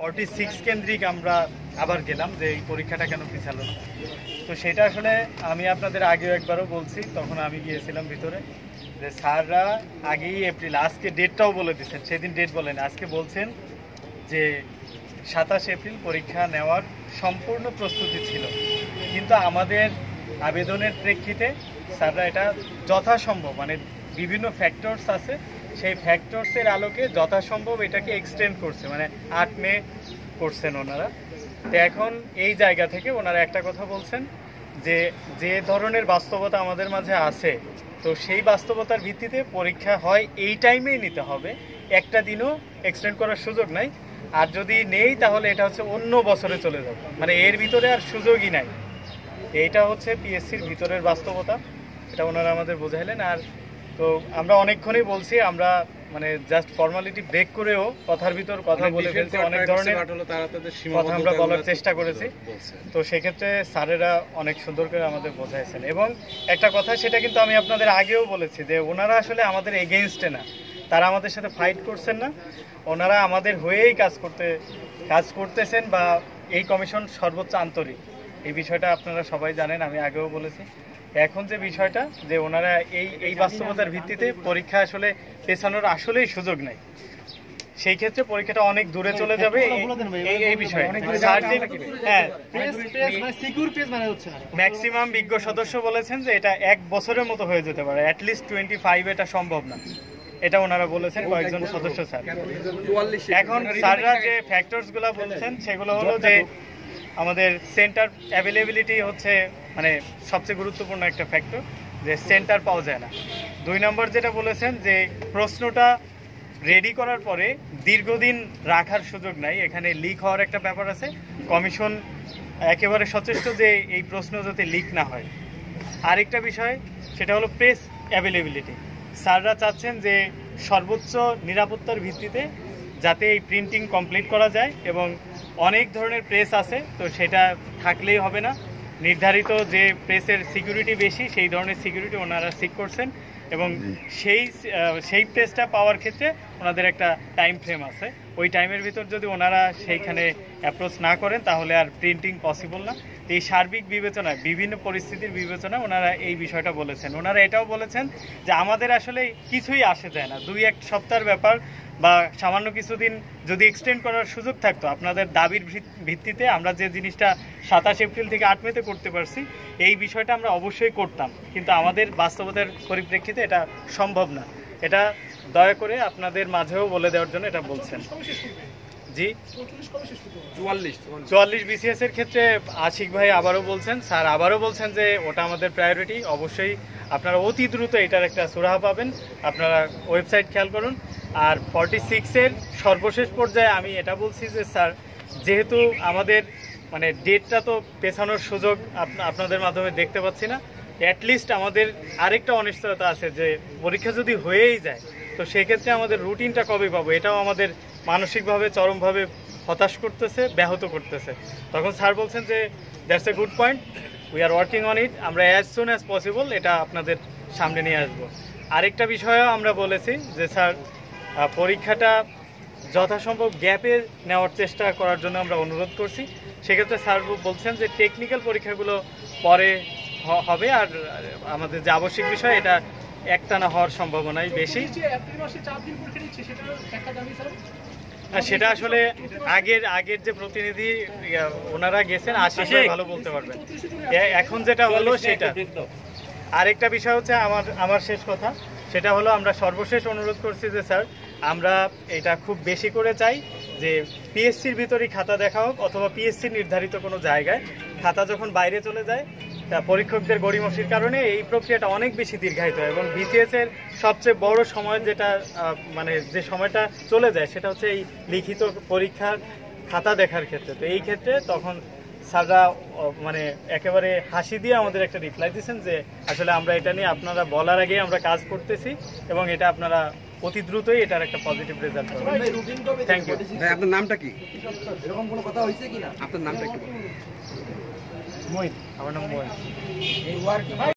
46 কেন্দ্রিক আমরা আবার গেলাম যে এই পরীক্ষাটা কেন পিছালো না। তো সেটা আসলে আমি আপনাদের আগেও একবারও বলছি, তখন আমি গিয়েছিলাম ভিতরে, যে স্যাররা আগেই এপ্রিল, আজকে ডেটটাও বলে দিচ্ছেন, সেদিন ডেট বলেন, আজকে বলছেন যে 27 এপ্রিল পরীক্ষা নেওয়ার সম্পূর্ণ প্রস্তুতি ছিল। কিন্তু আমাদের আবেদনের প্রেক্ষিতে স্যাররা এটা যথাসম্ভব, মানে বিভিন্ন ফ্যাক্টরস আছে, সেই ফ্যাক্টরসের আলোকে যথাসম্ভব এটাকে এক্সটেন্ড করছে, মানে 8 মে করছেন ওনারা। তো এখন এই জায়গা থেকে ওনারা একটা কথা বলছেন যে যে ধরনের বাস্তবতা আমাদের মাঝে আছে, তো সেই বাস্তবতার ভিত্তিতে পরীক্ষা হয় এই টাইমেই নিতে হবে, একটা দিনও এক্সটেন্ড করার সুযোগ নাই। আর যদি নেই তাহলে এটা হচ্ছে অন্য বছরে চলে যাবে, মানে এর ভিতরে আর সুযোগই নাই। এইটা হচ্ছে পিএসসির ভিতরের বাস্তবতা, এটা ওনারা আমাদের বোঝাইলেন। আর তো আমরা অনেকক্ষণই বলছি, আমরা মানে জাস্ট ফর্মালিটি ব্রেক করেও কথার ভিতর কথা বলে ফেলছি, অনেক ধরনের কথা আমরা বলার চেষ্টা করেছি। তো সেক্ষেত্রে স্যারেরা অনেক সুন্দর করে আমাদের বোঝাইছেন। এবং একটা কথা, সেটা কিন্তু আমি আপনাদের আগেও বলেছি যে ওনারা আসলে আমাদের এগেইনস্টে না, তারা আমাদের সাথে ফাইট করছেন না, ওনারা আমাদের হয়েই কাজ করতেছেন, বা এই কমিশন সর্বোচ্চ আন্তরিক, এই বিষয়টা আপনারা সবাই জানেন, আমি আগেও বলেছি। এখন যে বিষয়টা যে ওনারা এই বাস্তবতার ভিত্তিতে পরীক্ষা আসলে পেছানোর আসলেই সুযোগ নাই, সেই ক্ষেত্রে পরীক্ষাটা অনেক দূরে চলে যাবে এই বিষয়ে। হ্যাঁ, ম্যাক্সিমাম বিজ্ঞ সদস্য বলেছেন যে এটা 1 বছরের মতো হয়ে যেতে পারে, অ্যাটলিস্ট 25 এটা সম্ভব না, এটা ওনারা বলেছেন কয়েকজন সদস্য স্যার। এখন স্যাররা যে ফ্যাক্টরসগুলো বলছেন সেগুলো হলো যে আমাদের সেন্টার অ্যাভেলেবিলিটি হচ্ছে মানে সবচেয়ে গুরুত্বপূর্ণ একটা ফ্যাক্টর, যে সেন্টার পাওয়া যায় না। 2 নম্বর যেটা বলেছেন যে প্রশ্নটা রেডি করার পরে দীর্ঘদিন রাখার সুযোগ নাই, এখানে লিক হওয়ার একটা ব্যাপার আছে, কমিশন একেবারে সচেষ্ট যে এই প্রশ্ন যাতে লিক না হয়। আরেকটা বিষয় সেটা হলো প্রেস অ্যাভেলেবিলিটি, স্যাররা চাচ্ছেন যে সর্বোচ্চ নিরাপত্তার ভিত্তিতে যাতে এই প্রিন্টিং কমপ্লিট করা যায়, এবং অনেক ধরনের প্রেস আছে, তো সেটা থাকলেই হবে না, নির্ধারিত যে প্রেসের সিকিউরিটি বেশি সেই ধরনের সিকিউরিটি ওনারা সিক করছেন, এবং সেই প্রেসটা পাওয়ার ক্ষেত্রে ওনাদের একটা টাইম ফ্রেম আছে, ওই টাইমের ভিতর যদি ওনারা সেইখানে অ্যাপ্রোচ না করেন তাহলে আর প্রিন্টিং পসিবল না। এই সার্বিক বিবেচনায়, বিভিন্ন পরিস্থিতির বিবেচনায় ওনারা এই বিষয়টা বলেছেন। ওনারা এটাও বলেছেন যে আমাদের আসলে কিছুই আসে যায় না, 2-1 সপ্তাহের ব্যাপার বা সামান্য কিছুদিন যদি এক্সটেন্ড করার সুযোগ থাকতো, আপনাদের দাবির ভিত্তিতে আমরা যে জিনিসটা 27 এপ্রিল থেকে 8 মেতে করতে পারছি, এই বিষয়টা আমরা অবশ্যই করতাম, কিন্তু আমাদের বাস্তবতার পরিপ্রেক্ষিতে এটা সম্ভব না। এটা দয়া করে আপনাদের মাঝেও বলে দেওয়ার জন্য এটা বলছেন। জি, 44 বিসিএস এর ক্ষেত্রে আশিক ভাই আবারও বলছেন, স্যার আবারও বলছেন যে ওটা আমাদের প্রায়োরিটি, অবশ্যই আপনারা অতি দ্রুত এটার একটা সুরাহা পাবেন, আপনারা ওয়েবসাইট খেয়াল করুন। আর 46 এর সর্বশেষ পর্যায়ে আমি এটা বলছি যে স্যার, যেহেতু আমাদের মানে ডেটটা তো পেছানোর সুযোগ আপনাদের মাধ্যমে দেখতে পাচ্ছি না, অ্যাটলিস্ট আমাদের আরেকটা অনিশ্চয়তা আছে যে পরীক্ষা যদি হয়েই যায় তো সেক্ষেত্রে আমাদের রুটিনটা কবে পাবো, এটাও আমাদের মানসিকভাবে চরমভাবে হতাশ করতেছে, ব্যাহত করতেছে। তখন স্যার বলছেন যে that's a good point, we are working on it, আমরা অ্যাজ সুন অ্যাজ পসিবল এটা আপনাদের সামনে নিয়ে আসবো। আরেকটা বিষয়ও আমরা বলেছি যে স্যার পরীক্ষাটা যথাসম্ভব গ্যাপে নেওয়ার চেষ্টা করার জন্য আমরা অনুরোধ করছি। সেক্ষেত্রে স্যার বলছেন যে টেকনিক্যাল পরীক্ষাগুলো পরে হবে, আর আমাদের যে আবশ্যিক বিষয় এটা একটানা হওয়ার সম্ভাবনাই বেশি। সেটা আসলে আগের যে প্রতিনিধি ওনারা গেছেন আশিস ভালো বলতে পারবেন। এখন যেটা হলো সেটা আরেকটা বিষয় হচ্ছে আমার শেষ কথা, সেটা হলো আমরা সর্বশেষ অনুরোধ করছি যে স্যার আমরা এটা খুব বেশি করে চাই যে পিএসসির ভিতরেই খাতা দেখা হোক, অথবা পিএসসির নির্ধারিত কোনো জায়গায় খাতা যখন বাইরে চলে যায় পরীক্ষকদের গড়িমসির কারণে এই প্রক্রিয়াটা অনেক বেশি দীর্ঘায়িত হয়, এবং বিসিএস এর সবচেয়ে বড় সময় যেটা মানে যে সময়টা চলে যায় সেটা হচ্ছে এই লিখিত পরীক্ষার খাতা দেখার ক্ষেত্রে। তো এই ক্ষেত্রে তখন স্যাররা মানে একেবারে হাসি দিয়ে আমাদের একটা রিপ্লাই দিয়েছেন যে আসলে আমরা এটা নিয়ে আপনারা বলার আগে আমরা কাজ করতেছি, এবং এটা আপনারা অতি দ্রুতই এটার একটা পজিটিভ রেজাল্ট পাবেন। Thank you. আপনার নামটা কি? এরকম কোনো কথা হয়েছে কিনা? আপনার নামটা কি? মোহিত। আমার নাম মোহিত।